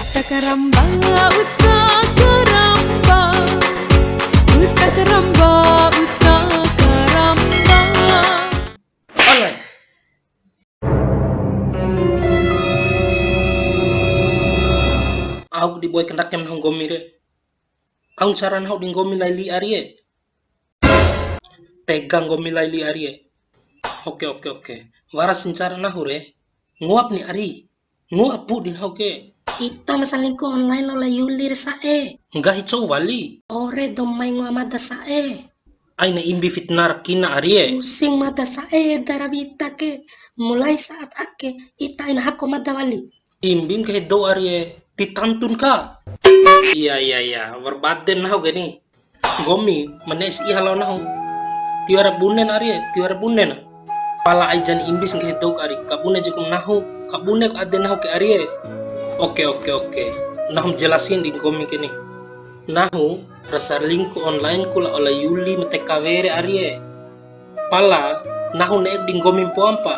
Uta karamba, uta karamba, uta karamba, uta karamba. Alay. Aku di boy kendak kem nang gomi re. Ang saran hau ding gomi laili arie. Tegang gomi laili arie. Oke. Waras cara nahu re. Nguap ni ari. Nguap bu din hau ke. Ita masalingko online lola yulir sae. Enggak hicau wali. Ore domay nga mada sae. Ay na imbi fitnar kina arie. Pusing mada sae darabita ke. Mulai saat ake ita ina hako mada wali. Imbim ke do arie. Ditantun ka. Iya. Berbaden nahu gini. Gomi menes ihalau nahu. Tiara bunen arie. Tiara bunen. Pala aijan imbis ke do ari. Kabune jukum nahu. Kabune ade nahu ke arie. Oke. Nahum jelasin di gomi kini. Nahu rasa link online kula ola Yuli mete kawere arie. Pala nahu neek di gomi po ampa.